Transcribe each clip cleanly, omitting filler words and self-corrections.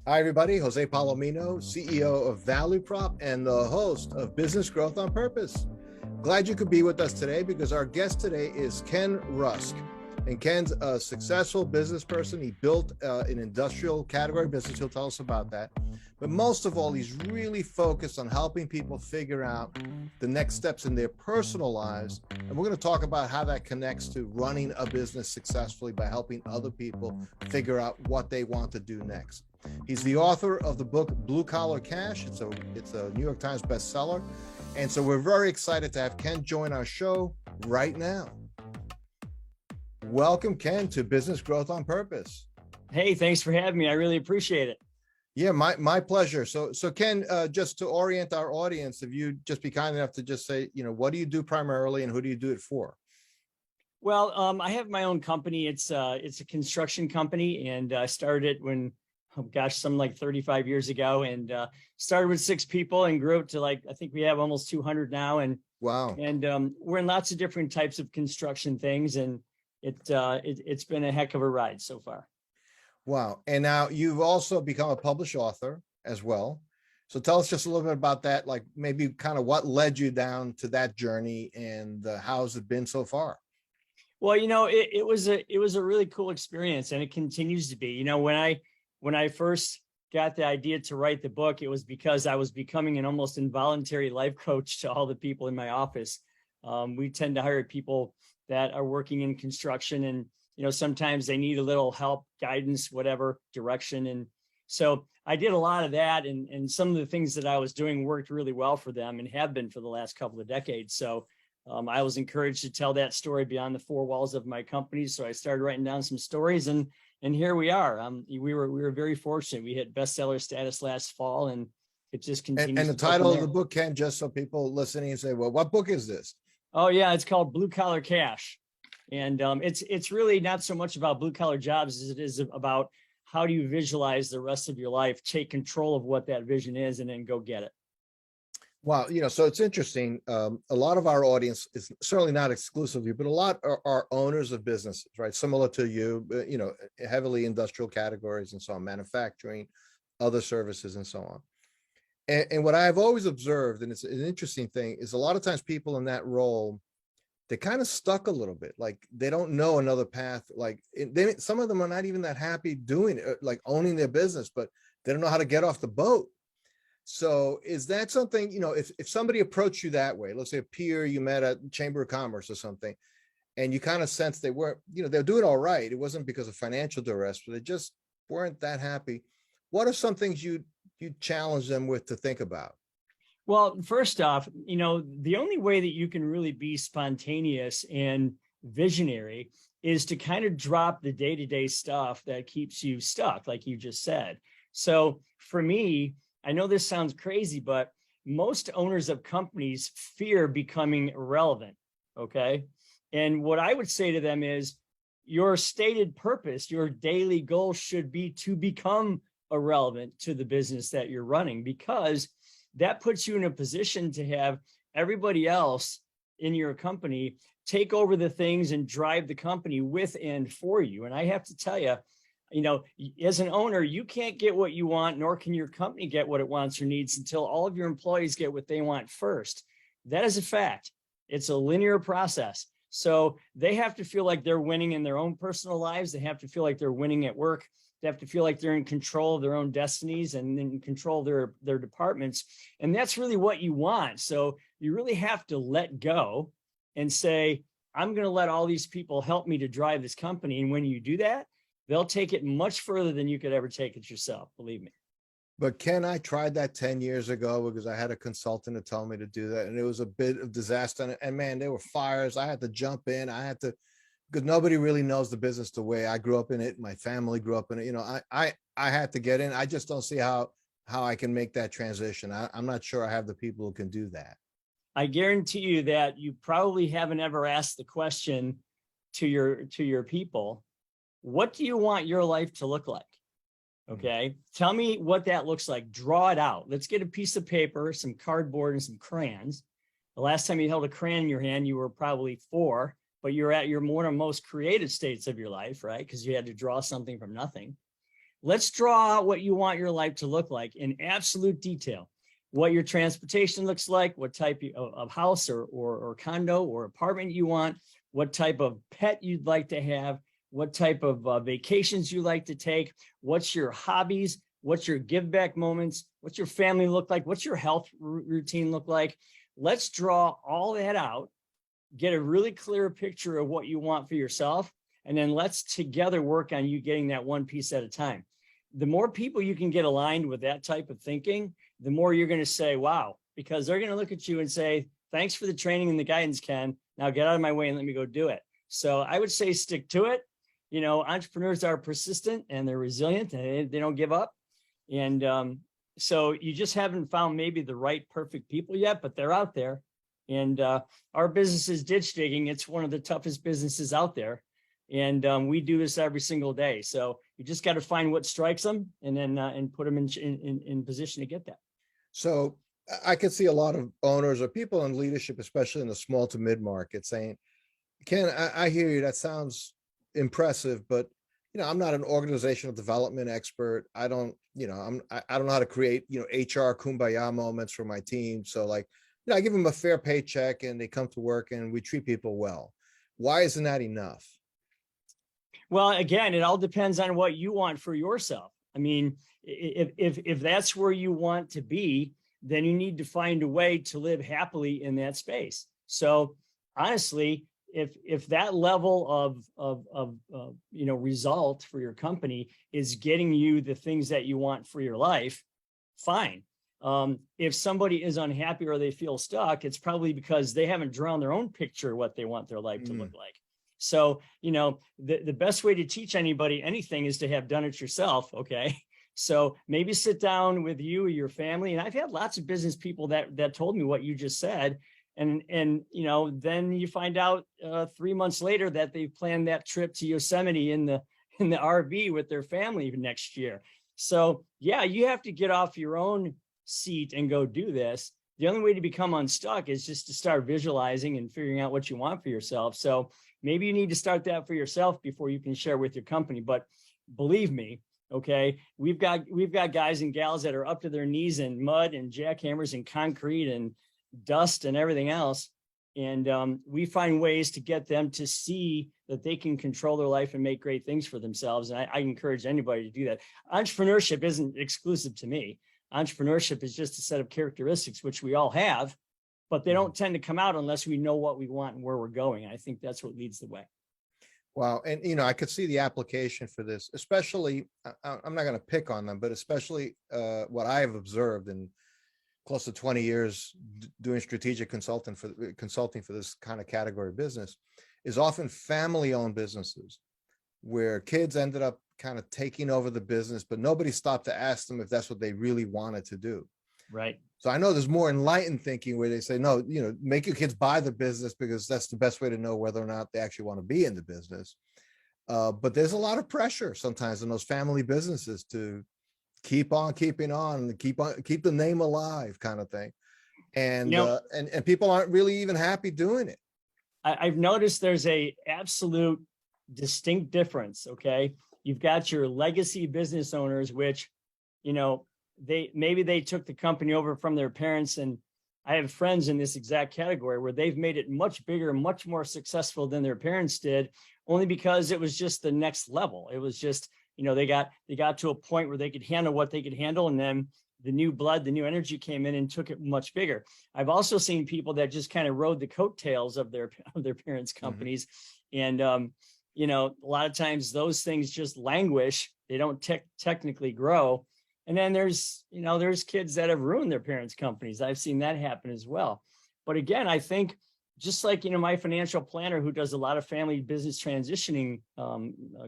Hi, everybody. Jose Palomino, CEO of Value Prop and the host of Business Growth on Purpose. Glad you could be with us today because our guest today is Ken Rusk. And Ken's a successful business person. He built an industrial category business. He'll tell us about that. But most of all, he's really focused on helping people figure out the next steps in their personal lives. And we're going to talk about how that connects to running a business successfully by helping other people figure out what they want to do next. He's the author of the book Blue Collar Cash. It's a New York Times bestseller. And so we're very excited to have Ken join our show right now. Welcome, Ken, to Business Growth on Purpose. Hey, thanks for having me. I really appreciate it. Yeah, my pleasure. So Ken, just to orient our audience, if you just be kind enough to just say, what do you do primarily and who do you do it for? Well, I have my own company. It's a construction company, and I started it when, some like 35 years ago, and started with 6 people and grew up to I think we have almost 200 now. And wow. And we're in lots of different types of construction things, and it's been a heck of a ride so far. Wow. And now you've also become a published author as well. So tell us just a little bit about that, like maybe kind of what led you down to that journey and how's it been so far? Well, it was a really cool experience, and it continues to be. When I first got the idea to write the book, it was because I was becoming an almost involuntary life coach to all the people in my office. We tend to hire people that are working in construction, and sometimes they need a little help, guidance, whatever direction. And so I did a lot of that, and some of the things that I was doing worked really well for them and have been for the last couple of decades. So I was encouraged to tell that story beyond the 4 walls of my company. So I started writing down some stories, and here we are. We were very fortunate. We hit bestseller status last fall, and it just continues. And the title of the book, Ken, just so people listening and say, well, what book is this? Oh yeah, it's called Blue Collar Cash. And it's really not so much about blue collar jobs as it is about how do you visualize the rest of your life, take control of what that vision is, and then go get it. Wow. So it's interesting. A lot of our audience is certainly not exclusively, but a lot are owners of businesses, right? Similar to you, heavily industrial categories and so on, manufacturing, other services and so on. And what I've always observed, and it's an interesting thing, is a lot of times people in that role, they're kind of stuck a little bit. Like they don't know another path. Like some of them are not even that happy doing it, like owning their business, but they don't know how to get off the boat. So is that something, if somebody approached you that way, let's say a peer you met at Chamber of Commerce or something, and you kind of sense they weren't, they're doing all right. It wasn't because of financial duress, but they just weren't that happy. What are some things you challenge them with to think about? Well, first off, the only way that you can really be spontaneous and visionary is to kind of drop the day-to-day stuff that keeps you stuck, like you just said. So for me, I know this sounds crazy, but most owners of companies fear becoming irrelevant. Okay. And what I would say to them is your stated purpose, your daily goal should be to become irrelevant to the business that you're running, because that puts you in a position to have everybody else in your company take over the things and drive the company with and for you. And I have to tell you, as an owner, you can't get what you want, nor can your company get what it wants or needs until all of your employees get what they want first. That is a fact. It's a linear process. So they have to feel like they're winning in their own personal lives. They have to feel like they're winning at work. They have to feel like they're in control of their own destinies and in control of their departments. And that's really what you want. So you really have to let go and say, I'm going to let all these people help me to drive this company. And when you do that, they'll take it much further than you could ever take it yourself. Believe me. But Ken, I tried that 10 years ago because I had a consultant to tell me to do that. And it was a bit of disaster. And man, there were fires. I had to jump in. Because nobody really knows the business the way I grew up in it. My family grew up in it. I had to get in. I just don't see how I can make that transition. I'm not sure I have the people who can do that. I guarantee you that you probably haven't ever asked the question to your people, what do you want your life to look like? Okay. Tell me what that looks like. Draw it out. Let's get a piece of paper, some cardboard, and some crayons. The last time you held a crayon in your hand, you were probably 4. But you're at your one of most creative states of your life, right? Because you had to draw something from nothing. let's draw out what you want your life to look like in absolute detail. What your transportation looks like, what type of house or condo or apartment you want, what type of pet you'd like to have, what type of vacations you like to take, what's your hobbies, what's your give back moments, what's your family look like, what's your health routine look like. Let's draw all that out, get a really clear picture of what you want for yourself, and then let's together work on you getting that one piece at a time. The more people you can get aligned with that type of thinking, the more you're going to say, wow, because they're going to look at you and say, thanks for the training and the guidance, Ken. Now get out of my way and let me go do it. So I would say stick to it. You know, entrepreneurs are persistent and they're resilient and they don't give up. And so you just haven't found maybe the right perfect people yet, but they're out there. And our business is ditch digging. It's one of the toughest businesses out there. And we do this every single day. So you just got to find what strikes them and then and put them in position to get that. So I could see a lot of owners or people in leadership, especially in the small to mid market, saying, Ken, I hear you. That sounds impressive, but I'm not an organizational development expert. I don't know how to create, HR kumbaya moments for my team. So like, I give them a fair paycheck and they come to work and we treat people well. Why isn't that enough? Well, again, it all depends on what you want for yourself. I mean, if that's where you want to be, then you need to find a way to live happily in that space. So honestly, if that level of result for your company is getting you the things that you want for your life, fine. If somebody is unhappy or they feel stuck, it's probably because they haven't drawn their own picture of what they want their life to look like. So, the best way to teach anybody anything is to have done it yourself. Okay. So maybe sit down with you or your family. And I've had lots of business people that told me what you just said. And then you find out 3 months later that they've planned that trip to Yosemite in the RV with their family next year. So yeah, you have to get off your own seat and go do this. The only way to become unstuck is just to start visualizing and figuring out what you want for yourself. So maybe you need to start that for yourself before you can share with your company. But believe me, okay, we've got guys and gals that are up to their knees in mud and jackhammers and concrete and dust and everything else. And we find ways to get them to see that they can control their life and make great things for themselves. And I encourage anybody to do that. Entrepreneurship isn't exclusive to me. Entrepreneurship is just a set of characteristics, which we all have, but they don't tend to come out unless we know what we want and where we're going. I think that's what leads the way. Wow. And, I could see the application for this, especially, I'm not going to pick on them, but especially what I have observed in close to 20 years doing strategic consulting for this kind of category of business is often family owned businesses where kids ended up kind of taking over the business, but nobody stopped to ask them if that's what they really wanted to do. Right. So I know there's more enlightened thinking where they say, no, make your kids buy the business because that's the best way to know whether or not they actually want to be in the business. But there's a lot of pressure sometimes in those family businesses to keep on keeping on and keep the name alive kind of thing. And and people aren't really even happy doing it. I've noticed there's a absolute distinct difference. Okay. You've got your legacy business owners, which, they took the company over from their parents. And I have friends in this exact category where they've made it much bigger, much more successful than their parents did, only because it was just the next level. It was just, they got to a point where they could handle what they could handle. And then the new blood, the new energy came in and took it much bigger. I've also seen people that just kind of rode the coattails of their parents' companies. Mm-hmm. And, a lot of times those things just languish. They don't technically grow. And then there's kids that have ruined their parents' companies. I've seen that happen as well. But again, I think just like, my financial planner who does a lot of family business transitioning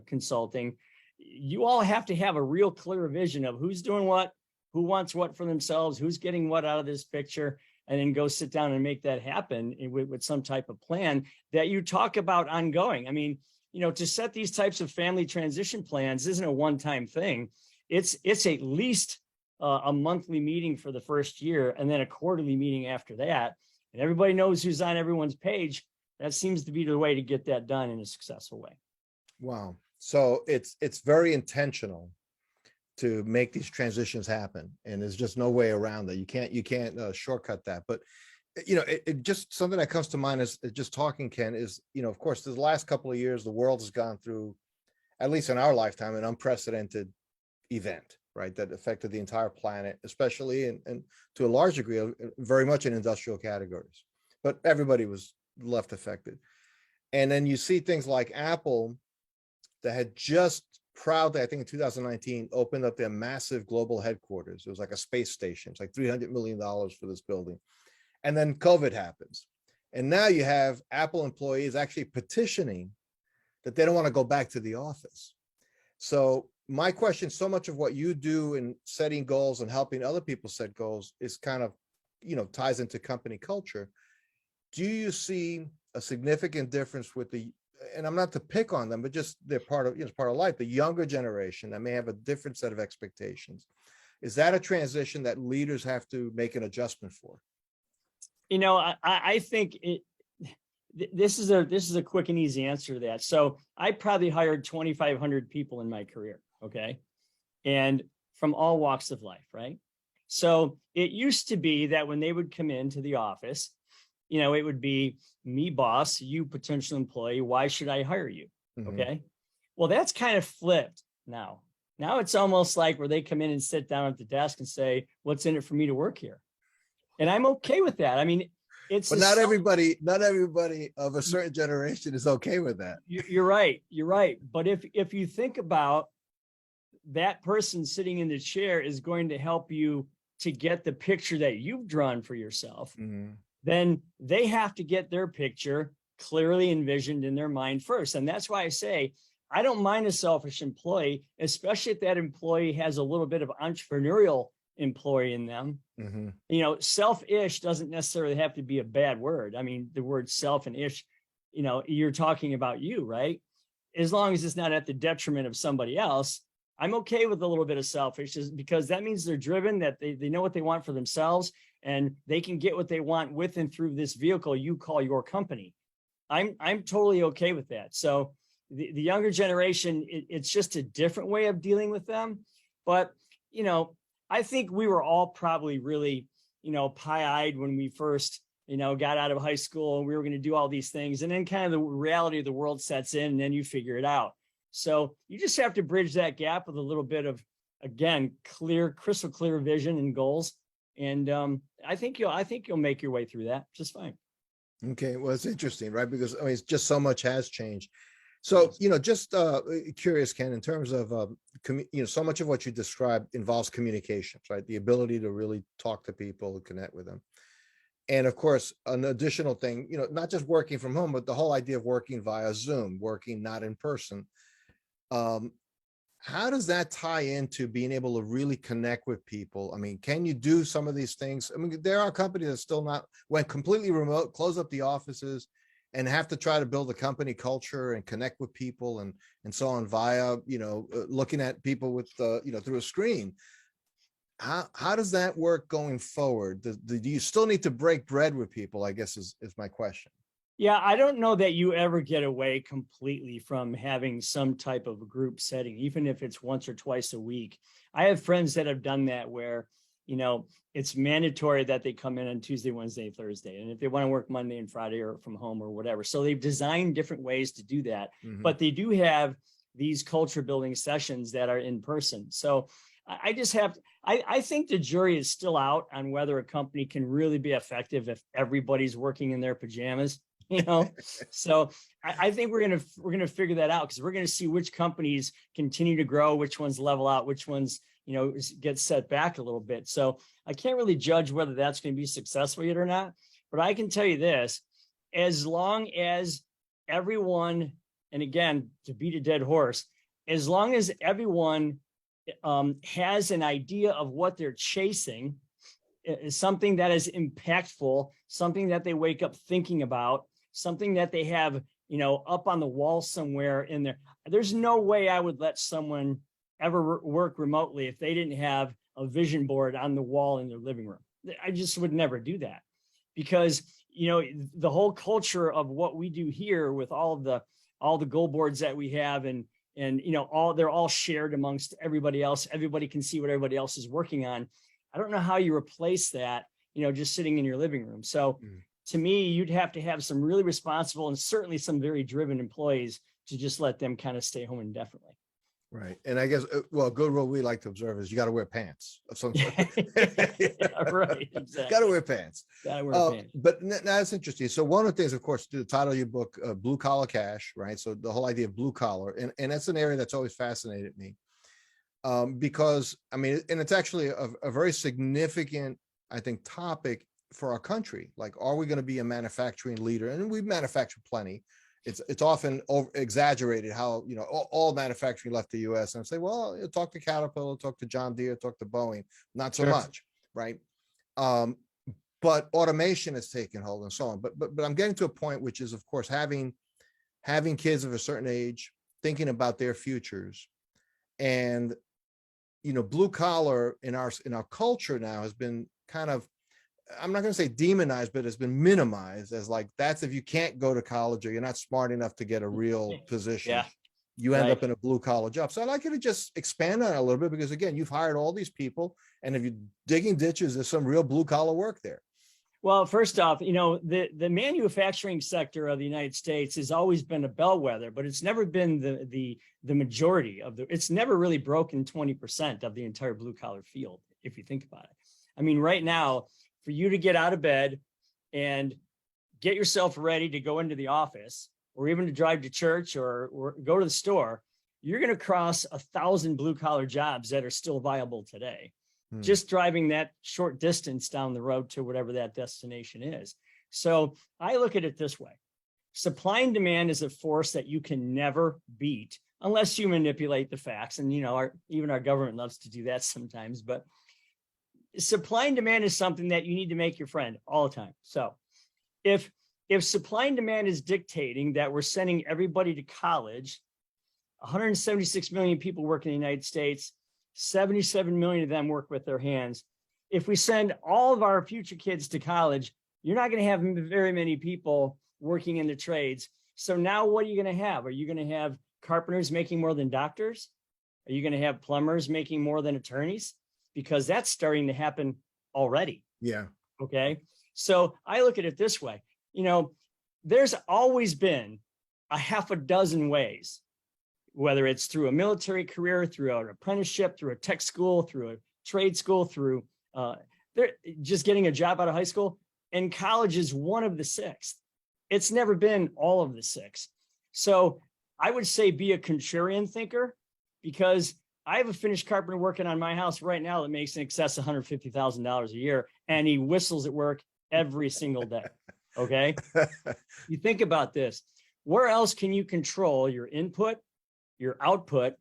consulting, you all have to have a real clear vision of who's doing what, who wants what for themselves, who's getting what out of this picture, and then go sit down and make that happen with some type of plan that you talk about ongoing. I mean, to set these types of family transition plans isn't a one-time thing. It's at least a monthly meeting for the first year and then a quarterly meeting after that. And everybody knows who's on everyone's page. That seems to be the way to get that done in a successful way. Wow. So it's very intentional. to make these transitions happen. And there's just no way around that. You can't shortcut that. But it just something that comes to mind is just talking, Ken, is, of course, the last couple of years, the world has gone through, at least in our lifetime, an unprecedented event, right? That affected the entire planet, especially and to a large degree, very much in industrial categories, but everybody was left affected. And then you see things like Apple that had just proudly, I think in 2019, opened up their massive global headquarters. It was like a space station. It's like $300 million for this building. And then COVID happens. And now you have Apple employees actually petitioning that they don't want to go back to the office. So my question, so much of what you do in setting goals and helping other people set goals is kind of, ties into company culture. Do you see a significant difference with and I'm not to pick on them, but just they're part of life, the younger generation that may have a different set of expectations? Is that a transition that leaders have to make an adjustment for? I think this is a quick and easy answer to that. So I probably hired 2,500 people in my career. Okay. And from all walks of life. Right. So it used to be that when they would come into the office, it would be me, boss, you potential employee. Why should I hire you? Mm-hmm. Okay. Well, that's kind of flipped now. Now it's almost like where they come in and sit down at the desk and say, what's in it for me to work here? And I'm okay with that. I mean, but not everybody of a certain generation is okay with that. You're right. You're right. But if you think about that person sitting in the chair is going to help you to get the picture that you've drawn for yourself, mm-hmm. then they have to get their picture clearly envisioned in their mind first. And that's why I say, I don't mind a selfish employee, especially if that employee has a little bit of entrepreneurial employee in them. Mm-hmm. Selfish doesn't necessarily have to be a bad word. I mean, the word self and ish, you're talking about you, right? As long as it's not at the detriment of somebody else, I'm okay with a little bit of selfish, because that means they're driven, that they know what they want for themselves, and they can get what they want with and through this vehicle you call your company. I'm totally okay with that. So the younger generation, it's just a different way of dealing with them. But, I think we were all probably really, pie-eyed when we first, got out of high school and we were going to do all these things. And then kind of the reality of the world sets in, and then you figure it out. So you just have to bridge that gap with a little bit of, again, crystal clear vision and goals. And I think you'll make your way through that just fine. Okay. Well, it's interesting, right? Because it's just so much has changed. So, just curious, Ken, in terms of, so much of what you described involves communications, right? The ability to really talk to people and connect with them. And of course, an additional thing, not just working from home, but the whole idea of working via Zoom, working not in person. How does that tie into being able to really connect with people? I mean, can you do some of these things? I mean, there are companies that still went completely remote, close up the offices, and have to try to build a company culture and connect with people and so on via, looking at people with, through a screen. How does that work going forward? Do you still need to break bread with people, I guess is my question. Yeah, I don't know that you ever get away completely from having some type of group setting, even if it's once or twice a week. I have friends that have done that where, it's mandatory that they come in on Tuesday, Wednesday, Thursday. And if they want to work Monday and Friday or from home or whatever. So they've designed different ways to do that. Mm-hmm. But they do have these culture building sessions that are in person. So I think the jury is still out on whether a company can really be effective if everybody's working in their pajamas. So I think we're gonna figure that out, because we're gonna see which companies continue to grow, which ones level out, which ones get set back a little bit. So I can't really judge whether that's going to be successful yet or not. But I can tell you this: as long as everyone, and again, to beat a dead horse, as long as everyone has an idea of what they're chasing, something that is impactful, something that they wake up thinking about, something that they have, up on the wall somewhere in there. There's no way I would let someone ever work remotely if they didn't have a vision board on the wall in their living room. I just would never do that, because, the whole culture of what we do here with all the goal boards that we have, and, and they're all shared amongst everybody else. Everybody can see what everybody else is working on. I don't know how you replace that, just sitting in your living room. So to me, you'd have to have some really responsible and certainly some very driven employees to just let them kind of stay home indefinitely. Right. And I guess, well, a good rule we like to observe is you got to wear pants of some sort. Yeah, right. Exactly. Got to wear pants. Got to wear pants. But that's interesting. So one of the things, of course, the title of your book, Blue Collar Cash, right? So the whole idea of blue collar, and that's an area that's always fascinated me. Because I mean, and it's actually a very significant, I think, topic for our country. Like, are we going to be a manufacturing leader? And we've manufactured plenty. It's often exaggerated how, all manufacturing left the U.S. and I say, well, talk to Caterpillar, talk to John Deere, talk to Boeing, not so much, right? But automation has taken hold and so on. But I'm getting to a point, which is, of course, having kids of a certain age, thinking about their futures, and blue collar in our culture now has been kind of, I'm not going to say demonized, but it's been minimized as like, that's if you can't go to college or you're not smart enough to get a real position, you end up in a blue collar job. So I'd like you to just expand on it a little bit, because again, you've hired all these people, and if you're digging ditches, there's some real blue collar work there. Well, first off, the manufacturing sector of the United States has always been a bellwether, but it's never been the majority of it's never really broken 20% of the entire blue collar field, if you think about it. I mean, right now, for you to get out of bed and get yourself ready to go into the office, or even to drive to church or go to the store, you're going to cross 1,000 blue collar jobs that are still viable today. Just driving that short distance down the road to whatever that destination is. So I look at it this way. Supply and demand is a force that you can never beat unless you manipulate the facts. And, even our government loves to do that sometimes, but supply and demand is something that you need to make your friend all the time. So if supply and demand is dictating that we're sending everybody to college, 176 million people work in the United States, 77 million of them work with their hands. If we send all of our future kids to college, you're not going to have very many people working in the trades. So now what are you going to have? Are you going to have carpenters making more than doctors? Are you going to have plumbers making more than attorneys? Because that's starting to happen already. Yeah. Okay. So I look at it this way. There's always been a half a dozen ways, whether it's through a military career, through an apprenticeship, through a tech school, through a trade school, through just getting a job out of high school. And college is one of the six. It's never been all of the six. So I would say be a contrarian thinker, because I have a finished carpenter working on my house right now that makes in excess of $150,000 a year, and he whistles at work every single day. Okay. You think about this. Where else can you control your input, your output,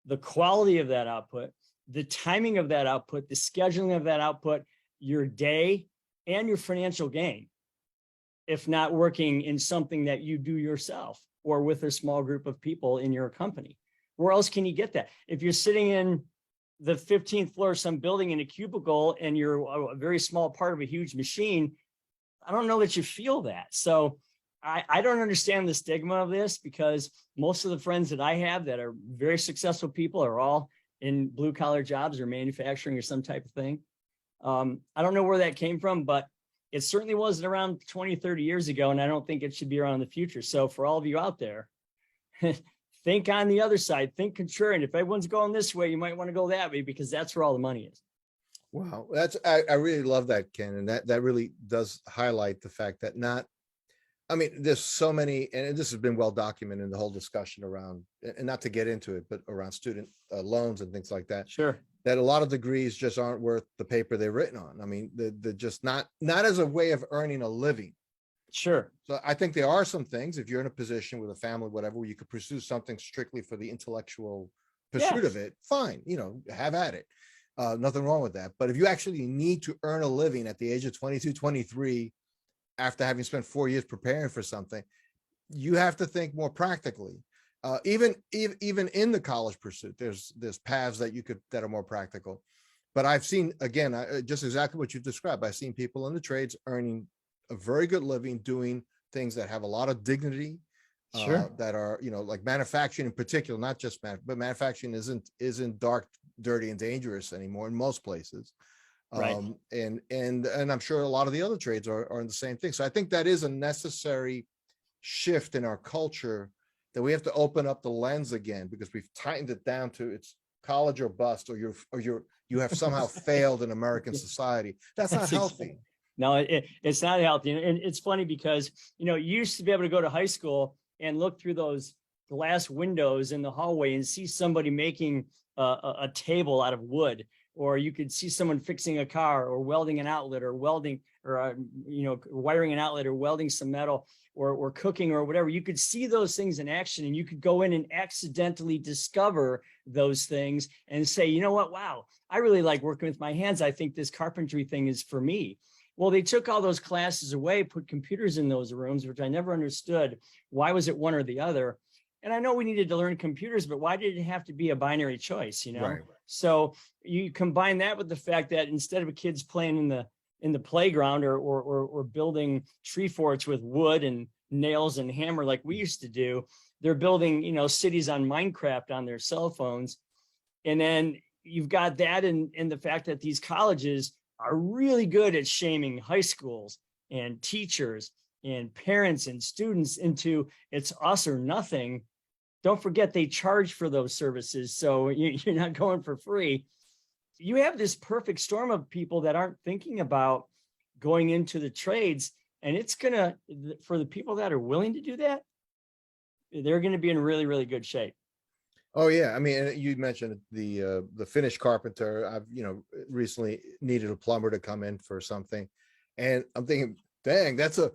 the quality of that output, the timing of that output, the scheduling of that output, your day, and your financial gain, if not working in something that you do yourself or with a small group of people in your company? Where else can you get that? If you're sitting in the 15th floor of some building in a cubicle and you're a very small part of a huge machine, I don't know that you feel that. So I don't understand the stigma of this, because most of the friends that I have that are very successful people are all in blue collar jobs or manufacturing or some type of thing. I don't know where that came from, but it certainly wasn't around 20, 30 years ago. And I don't think it should be around in the future. So for all of you out there, think on the other side, think contrarian. If everyone's going this way, you might want to go that way, because that's where all the money is. Wow. I really love that, Ken. And that really does highlight the fact that there's so many, and this has been well documented in the whole discussion around, and not to get into it, but around student loans and things like that. Sure. That a lot of degrees just aren't worth the paper they're written on. I mean, they're just not as a way of earning a living. Sure. So I think there are some things, if you're in a position with a family, whatever, where you could pursue something strictly for the intellectual pursuit of it, fine, have at it. Nothing wrong with that. But if you actually need to earn a living at the age of 22, 23, after having spent 4 years preparing for something, you have to think more practically. Even in the college pursuit, there's paths that are more practical. But I've seen, again, just exactly what you described. I've seen people in the trades earning a very good living, doing things that have a lot of dignity, Sure. that are, like manufacturing in particular, not just but manufacturing isn't dark, dirty, and dangerous anymore in most places. Right. And I'm sure a lot of the other trades are in the same thing. So I think that is a necessary shift in our culture, that we have to open up the lens again, because we've tightened it down to it's college or bust, or you have somehow failed in American society. That's not That's exactly. healthy. No, it's not healthy. And it's funny because, you used to be able to go to high school and look through those glass windows in the hallway and see somebody making a table out of wood, or you could see someone fixing a car or welding an outlet or welding or, wiring an outlet or welding some metal or cooking or whatever. You could see those things in action, and you could go in and accidentally discover those things and say, you know what? Wow, I really like working with my hands. I think this carpentry thing is for me. Well, they took all those classes away, put computers in those rooms, which I never understood. Why was it one or the other? And I know we needed to learn computers, but why did it have to be a binary choice, Right. So you combine that with the fact that instead of kids playing in the playground or building tree forts with wood and nails and hammer like we used to do, they're building, cities on Minecraft on their cell phones. And then you've got that and the fact that these colleges are really good at shaming high schools and teachers and parents and students into it's us or nothing. Don't forget they charge for those services, so you're not going for free. You have this perfect storm of people that aren't thinking about going into the trades, and it's gonna, for the people that are willing to do that, they're going to be in really, really good shape. Oh yeah, I mean, you mentioned the Finnish carpenter. I've recently needed a plumber to come in for something, and I'm thinking, dang, that's a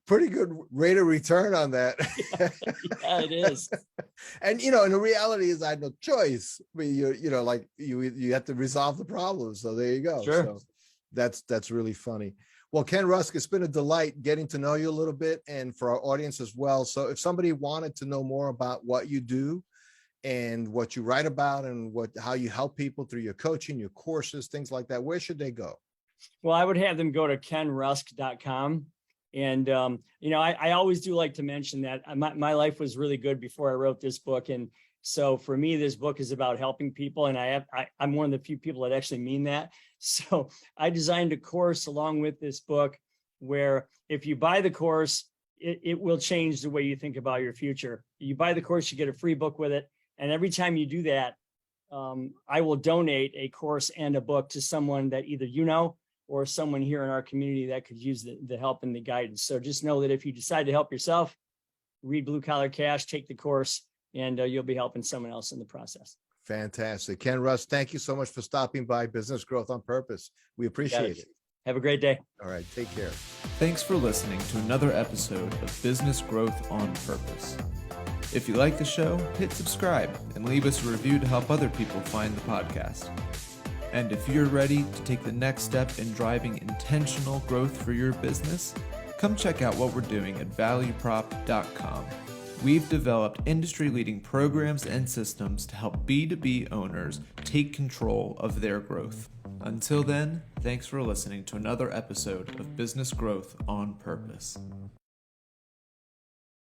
pretty good rate of return on that. Yeah, it is. And and the reality is, I had no choice. I mean, you have to resolve the problem. So there you go. Sure. So that's really funny. Well, Ken Rusk, it's been a delight getting to know you a little bit, and for our audience as well. So if somebody wanted to know more about what you do and what you write about and how you help people through your coaching, your courses, things like that, where should they go? Well, I would have them go to kenrusk.com. And, I always do like to mention that my life was really good before I wrote this book. And so for me, this book is about helping people. And I'm one of the few people that actually mean that. So I designed a course along with this book where if you buy the course, it will change the way you think about your future. You buy the course, you get a free book with it. And every time you do that, I will donate a course and a book to someone that either or someone here in our community that could use the help and the guidance. So just know that if you decide to help yourself, read Blue Collar Cash, take the course, and you'll be helping someone else in the process. Fantastic. Ken Rusk, thank you so much for stopping by Business Growth on Purpose. We appreciate it. Have a great day. All right. Take care. Thanks for listening to another episode of Business Growth on Purpose. If you like the show, hit subscribe and leave us a review to help other people find the podcast. And if you're ready to take the next step in driving intentional growth for your business, come check out what we're doing at valueprop.com. We've developed industry-leading programs and systems to help B2B owners take control of their growth. Until then, thanks for listening to another episode of Business Growth on Purpose.